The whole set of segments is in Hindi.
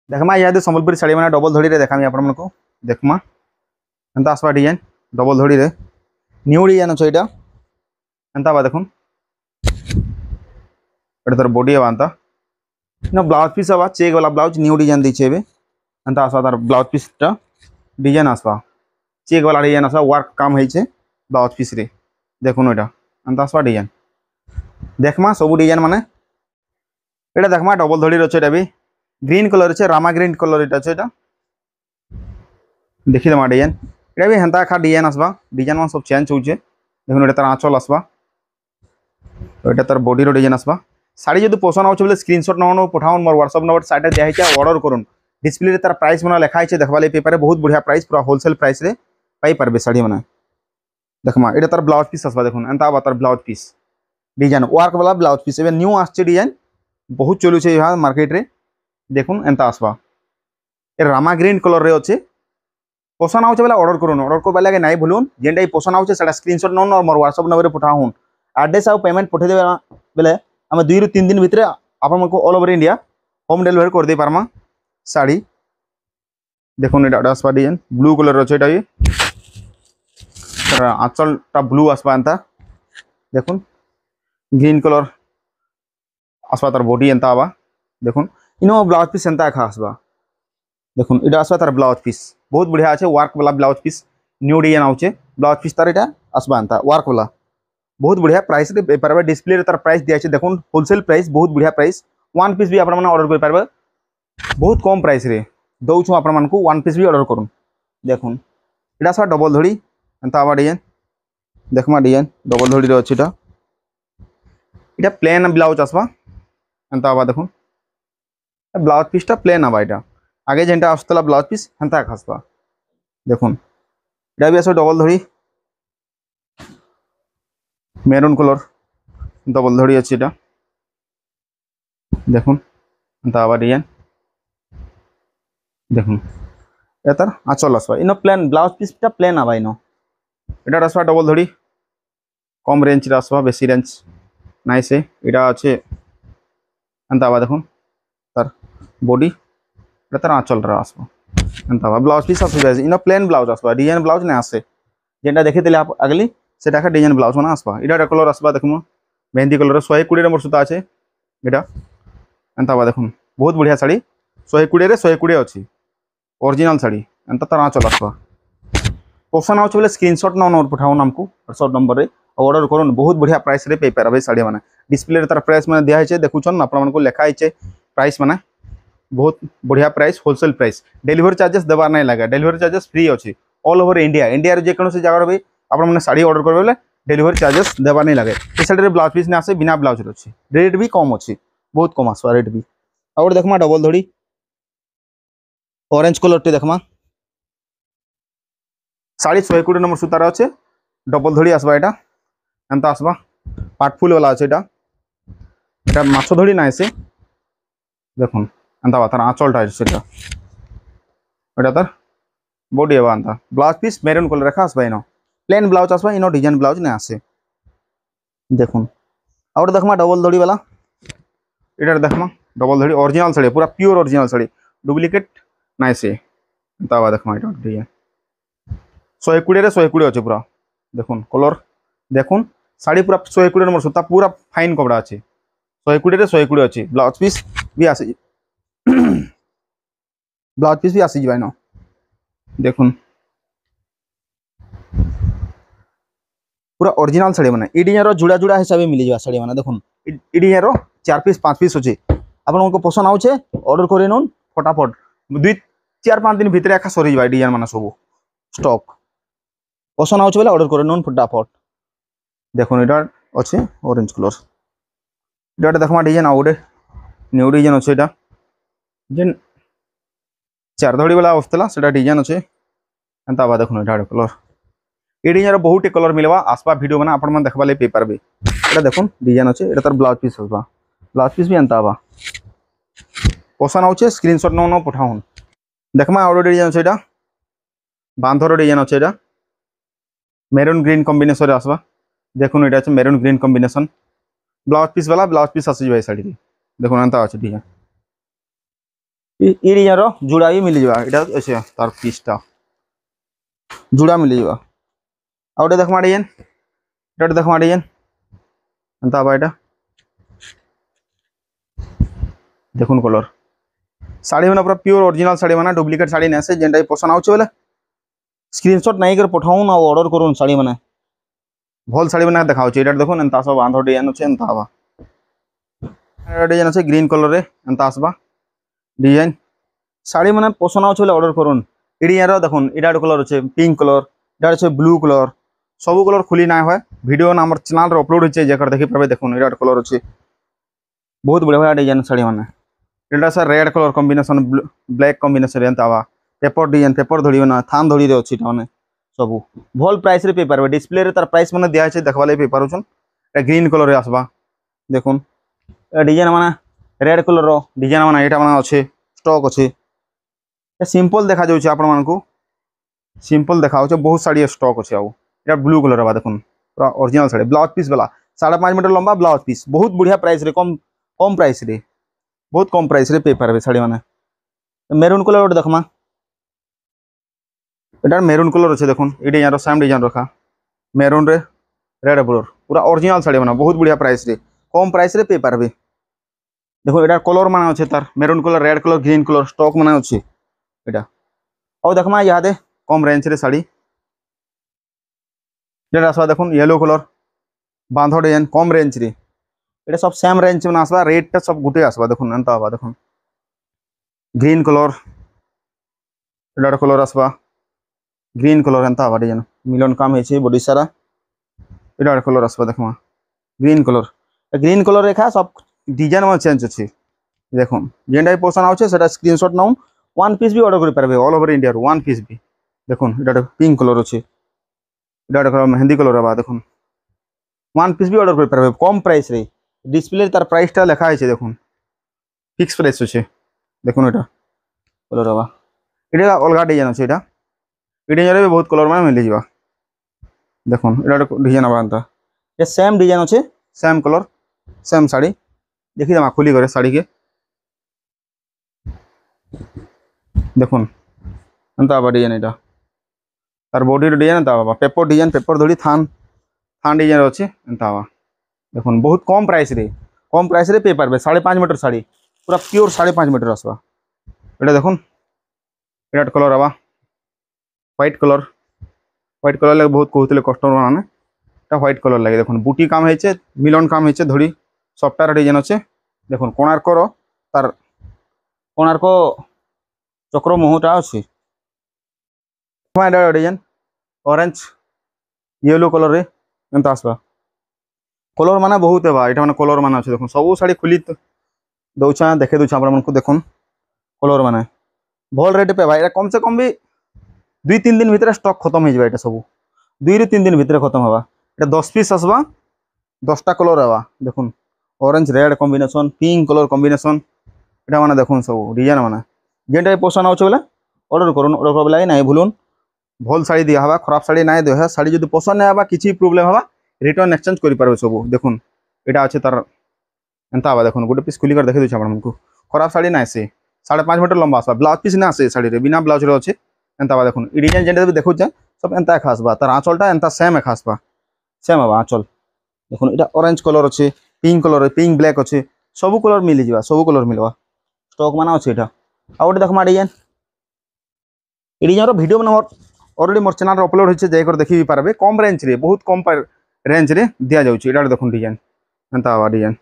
देखमा इहादे संबलपुरी साड़ी मैंने डबल धड़ी रे देखामी आपण को देखमा एंता आसवा डिजाइन डबल धड़ी रे न्यू डिजाइन अछि एटा एंता बा देखुन एटा तर बॉडी आंता न ब्लाउज पीस आवा चेक वाला ब्लाउज न्यू डिजाइन दिछे बे एंता आसवा तार ब्लाउज पीस टा डिजाइन आसवा चेक वाला डिजाइन आसवा वर्क काम हेचे ब्लाउज पीस रे देखुन एटा एंता आसवा डिजाइन देखमा सब डिजाइन माने एटा देखमा डबल धड़ी रे अछि एटा भी ग्रीन कलर अच्छे रामा ग्रीन कलर इटा अच्छे एटा देखि दमा डिजाइन एटा भी हेंता खा डिजाइन आसबा डिजाइन मान सब चेंज होचे देखुन एटा तार आंचल आसबा एटा तार बॉडी रो डिजाइन आसबा साड़ी जदि पसंद आउछ बोले स्क्रीनशॉट न पठाउन मोर व्हाट्सएप नंबर साइट दिया है ऑर्डर करूँ डिस्प्ले रे तार प्राइस मना लिखा है देखबा ले पेपर बहुत बढ़िया प्राइस पूरा होलसेल प्राइस रे पाई परबे साड़ी मना देखमा एटा तार ब्लाउज पीस आसबा देखुन एंता बा तार ब्लाउज पीस डिजाइन वर्क वाला ब्लाउज पीस एबे न्यू आछे डिजाइन बहुत चलु छे यहाँ मार्केट रे देखुन एंता आसबा ए रामा ग्रीन कलर रे अच्छे पसंद आउछ बेला ऑर्डर करूँ ऑर्डर करबा लागे नहीं भूलुन जेनटा पसंद आउछ सेटा स्क्रीनशॉट नौन और मोर व्हाट्सएप नंबर पठाउन एड्रेस आ पेमेंट पठे देबे बेले आम 2 ରୁ 3 दिन भितर आपन को all over India home delivery कर दे पारमा साड़ी देखुन एटा आसबा डिजाइन ब्लू कलर अच्छे एटा ये आंचल टा ब्लू आसबा एंता देखुन ग्रीन कलर आसबा तार बॉडी एंता आबा देखुन इनो ब्लाउज पीस एंता खा आसबा देखुन इटा आसबा तार ब्लाउज पीस बहुत बढ़िया अच्छे वर्क वाला ब्लाउज पीस न्यू डिजाइन आउचे ब्लाउज पीस तार इटा आसबा एंता वर्क वाला बहुत बढ़िया प्राइस रे पारबे डिस्प्ले रे तार प्राइस दिया छै देखुन होलसेल प्राइस बहुत बढ़िया प्राइस वन पीस भी आपण माने ऑर्डर कर पारबे बहुत कम प्राइस रे दउ छु आपण मान को वन पीस भी ऑर्डर करूं देखुन इटा सा डबल धड़ी एंता आबा डिजाइन देखमा डिजाइन डबल धड़ी रे अछि इटा प्लेन ब्लाउज आसबा एंता आबा देखुन ब्लाउज पीस टा प्लेन आबा इटा आगे जेंटा आसतला ब्लाउज पीस हेंता खासबा देखुन इटा भी आसो डबल धड़ी मेरून कलर डबल धड़ी अच्छी इटा देखुन एंता आबा डिजाइन देखुन एतार आंचल आसबा इनो प्लेन ब्लाउज पीस टा प्लेन आबा इनो एटा आसबा डबल धड़ी कम रेंज रे आसबा बेसी रेंज नाइ से इटा अच्छे एंता आबा देखुन तार बॉडी तार आंचल रे आसबा एंता आबा ब्लाउज पीस आसबा इनो प्लेन ब्लाउज आसबा डिजाइन ब्लाउज नै आसे जेंटा देखिथिले आप अगली सेटा का डिजाइन ब्लाउज माने आसबा इटा कलर आसबा देखमु मेहंदी कलर 120 रे मोर सुता আছে एटा एंता बा देखुन बहुत बढ़िया साड़ी 120 रे 120 अछि ओरिजिनल साड़ी एंता तार आंचल आसबा पसंद आउछ बोले स्क्रीनशॉट न नंबर पठाउन हमको व्हाट्सएप नंबर रे ऑर्डर करूँ बहुत बढ़िया प्राइस रे पे पारबे साड़ी माने डिस्प्ले रे तार प्राइस माने दिया है देखुछन आपण मन को लिखा है प्राइस माने बहुत बढ़िया price wholesale price delivery charges देबार नहीं लगे डिलीवरी चार्जेस फ्री अछि ऑल ओवर इंडिया इंडिया रे जे कोनो से जगह रे आपण माने साड़ी ऑर्डर करबे डिलीवरी चार्जेस देबा नहीं लगे ए साड़ी रे ब्लाउज पीस ने आसे बिना ब्लाउज रे अछि रेट भी कम अछि बहुत कम आसवा रेट भी और देखमा डबल धड़ी ऑरेंज कलर टे देखमा साड़ी 120 नंबर सुतार अच्छे डबल धड़ी आसबा एटा एंता आसबा पाटफुल वाला अच्छे एटा एटा माछ धड़ी ना से देखुन एंता बातार आंचलटा सेटा एटा तार बॉडी एबा एंता ब्लाउज पीस मेरून कलर रखा आसबा इनो प्लेन ब्लाउज आसबा इनो डिजाइन ब्लाउज ने आसे देखुन और देखमा डबल धड़ी वाला एटा देखमा डबल धड़ी ओरिजिनल साड़ी पूरा प्योर ओरिजिनल साड़ी डुप्लीकेट ना से एंता बा देखमा एटा डिजाइन 120 रे 120 अच्छे पूरा देखुन कलर देखुन साड़ी पूरा 120 नंबर सूता पूरा फाइन कपड़ा अच्छे 120 रे 120 अच्छे ब्लाउज पीस भी आसी ब्लाउज पीस भी आसी जिबा न देखुन पूरा ओरिजिनल साड़ी माने ई डिजाइन रो जुड़ा जुड़ा हिसाब से मिली जावा साड़ी माने देखुन ई डिजाइन रो 4 पीस 5 पीस अच्छे आपन को पसंद आउछे ऑर्डर करे नन फटाफट 2-4-5 दिन भीतर आखा सरी जिबा डिजाइन माने सब स्टॉक पसंद आउछ बेला ऑर्डर करे नन फटाफट देखुन एटा अच्छे ऑरेंज कलर एटा देखमा डिजाइन आउडे न्यू डिजाइन अच्छे एटा जेन चार धड़ी वाला आसला सेटा डिजाइन अच्छे एंता बा देखुन एटा कलर ए डिजाइन बहुत कलर मिलवा आसपा वीडियो बना आपण मन देखबा ले पे पारबे एटा देखुन डिजाइन अच्छे एटा तार ब्लाउज पीस होबा ब्लाउज पीस भी एंता बा पसंद आउछे स्क्रीनशॉट न पठाउन देखमा और डिजाइन छै एटा बांधर डिजाइन अच्छे एटा मेरून ग्रीन कॉम्बिनेशन आसबा देखुन एटा छै maroon green combination blouse piece वाला ब्लाउज पीस आसी भाई साड़ी देखुन एंता अच्छे डिजाइन ଇ डिजाइन रो जुड़ा भी मिल जावा एटा अछि तार पीसटा जुड़ा मिल जावा आउटे देखमा डिजाइन एटा देखमा डिजाइन एंता बा एटा देखुन कलर साड़ी माने पूरा प्योर ओरिजिनल साड़ी माने डुप्लीकेट साड़ी नै से जेंटा पसंद आउछ बोले स्क्रीनशॉट नहीं कर पठाउन आ ऑर्डर करूँ साड़ी मैंने भल साड़ी मैंने देखा देखो एंता सब आंध्र डिजाइन अच्छे एंता हवा डिजाइन अच्छे ग्रीन कलर रे एंता आसबा डिजाइन साड़ी मैंने पसंद आउछ ऑर्डर करूँ डिजाइन देखुन इटा कलर अच्छे पिंक कलर इटा अच्छे ब्लू कलर सब कलर खुली ना हुए वीडियो ना आम चैनल रे अपलोड होचे जेकर देखि पाबे देखुन इटा कलर अच्छे बहुत बढ़िया डिजाइन साड़ी मैंने एटा sir red colour combination black combination एंता हवा पेपर डिजाइन पेपर धड़ी ना थान धड़ी रे अछि माने सब भल प्राइस रे पे पारबे डिस्प्ले रे तार प्राइस माने दिया छै देखबा ले पे पारुछन ए ग्रीन कलर रे आसबा देखुन ए डिजाइन माने रेड कलर रो डिजाइन माने एटा माने अच्छे स्टॉक अच्छे ए सिंपल देखा जाउछ आपण मानकू सिंपल देखाउछ बहुत साड़ी स्टॉक अच्छे आउ एटा ब्लू कलर बा देखुन पूरा ओरिजिनल साड़ी ब्लाउज पीस वाला 5.5 मीटर लंबा ब्लाउज पीस बहुत बढ़िया प्राइस रे कम कम प्राइस रे बहुत कम प्राइस रे पे पारबे साड़ी माने मेरून कलर देखमा एटार मेरून कलर अच्छे देखुन ये डिजाइन सेम डिजाइन रखा मेरून रे रेड कलर पूरा ओरिजिनल साड़ी बना बहुत बढ़िया प्राइस रे कम प्राइस रे पे पारबे देखो एटार कलर माने अच्छे तार maroon colour red colour green colour stock माने अच्छे एटा और देखमा यादे कम रेंज रे साड़ी जेटा आसबा देखुन येलो कलर बांधो डिजाइन कम रेंज रे एटा सब सेम रेंज में आसबा रेट टा सब गुटे आसबा देखुन एंता आबा देखुन ग्रीन कलर एटा कलर आसबा ग्रीन कलर एंता आबा डिजाइन मिलन काम है बड़ी सारा इटा कलर आसबा देखमा ग्रीन कलर रेखा सब डिजाइन में चेंज अच्छे देखुन जेनटा पसंद आउछे सेटा स्क्रीनशॉट नाउन वन पीस भी ऑर्डर कर पारबे all over India one piece भी देखुन इटा पिंक कलर अच्छे इटा कलर मेहंदी कलर आबा देखुन वन पीस भी ऑर्डर कर पारबे कम प्राइस रे डिस्प्ले तार प्राइस टा लिखा है देखुन फिक्स प्राइस अच्छे देखुन इटा कलर आबा इटा अलग डिजाइन अच्छे इटा डिजाइन भी बहुत कलर में मिल जावा देखुन इटा डिजाइन आबा एंता ये सेम डिजाइन अच्छे सेम कलर सेम साड़ी देखी देमा खुली करे साड़ी के देखुन एंता आबा डिजाइन इटा तार बॉडी डिजाइन एंता आबा पेपर धड़ी थान थान डिजाइन अच्छे एंता आबा देखुन बहुत कम प्राइस रे पे पारबे 5.5 मीटर साड़ी पूरा प्योर 5.5 मीटर आसबा एटा देखुन इटा कलर आबा व्हाइट कलर लगे बहुत कहते कस्टमर माने व्हाइट कलर लगे देखुन बूटी काम है मिलन काम है धड़ी सफ्टवेयर डिजाइन अच्छे देखुन कोणार्कर तार कोणार्क चक्र मुहटा अच्छे डिजाइन ऑरेंज येलो कलर रे एंता आसबा कलर माने बहुत है एटा माने कलर माने अच्छे देखुन सब साड़ी खुली दौछा देखे दूछा आपण मानकू देखुन कलर माने भल रेट पे भाई कम से कम भी 2-3 दिन भितर स्टॉक खत्म हो जाए सब 2-3 दिन भितर खत्म हवा ये 10 पीस आसबा 10टा कलर आवा देखुन orange red combination pink colour combination एटा माने देखुन सब डिजाइन माने जेनटा पसंद आउछ बोले ऑर्डर करूँ ऑर्डर कर लगे ना भूलुन भल साड़ी दिया हवा खराब साड़ी ना दिया साड़ी जो पसंद नहीं हवा किसी प्रोब्लेम हवा रिटर्न एक्सचेंज कर पारे सब देखुन एटा अच्छे तार एंता हवा देखुन गोटे पीस खुली कर देखे दूसरा आपको खराब साड़ी ना से 5.5 मीटर लंबा आसबा ब्लाउज पीस ना से साड़ी रे बिना ब्लाउज रे अच्छे एंता देखुन ई डिजाइन जेनटा देखु सब एंता खासबा तार आंचलटा एंता सेम खासबा सेम हवा आंचल देखुन इटा ऑरेंज कलर अच्छे पिंक ब्लैक अच्छे सब कलर मिल जावा सब कलर मिलवा स्टॉक माना अच्छे इटा आ गोटे देखमा डिजाइन ए डिजाइन रो वीडियो बना ऑलरेडी मोर चैनल अपलोड होइछे जाय देखि भी पारबे कम रेंज रे बहुत कम रेंज रे दिया जाउछे इटा देखुन डिजाइन एंता हवा डिजाइन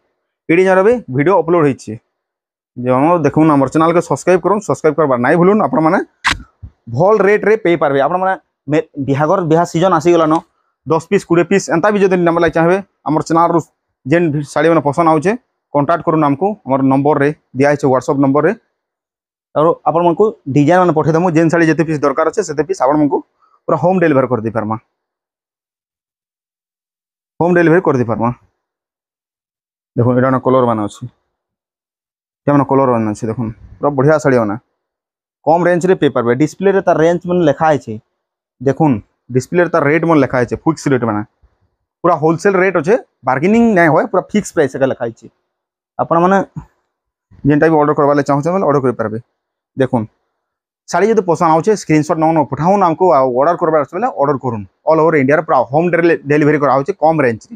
ए डिजाइन रो भी वीडियो अपलोड होइछे जो हम देखुन हमर चैनल के सब्सक्राइब करूँ सब्सक्राइब करबार नहीं भूलुन आपण माने भल रेट रे पे पारबे आपण माने बिहागर सीजन आसी गलानो 10 पीस 20 पीस एंता भी जदि नंबर लाइक चाहे हमर चैनल जेन साड़ी माने पसंद आउछे कांटेक्ट करूँ हमको हमर नंबर रे दिया है व्हाट्सएप नंबर रे और आपण मानकू डिजाइन माने पठे दमु जेन साड़ी जते पीस दरकार अच्छे सेते पीस आपण मानकू पूरा होम डिलीवर कर दी पारमा देखो एटा कलर माने अच्छे क्या कलर माने अच्छे देखुन पूरा बढ़िया साड़ी माने कम रेंज रे पे पारबे डिस्प्ले रे तार रेंज माने लिखा है देखुन डिस्प्ले रे तार रेट माने लिखा है फिक्स रेट माने पूरा होलसेल रेट अच्छे बार्गेनिंग नहीं होए पूरा फिक्स प्राइस का लिखा है आपण माने जेनटा भी ऑर्डर करवाले चाहछे ऑर्डर कर पारबे देखुन शाड़ी जो पसंद आउे स्क्रीनशॉट न पठाऊन आमको ऑर्डर करवार बेले ऑर्डर करूँ ऑल ओवर इंडिया पूरा होम डिलीवरी करा कम रेंज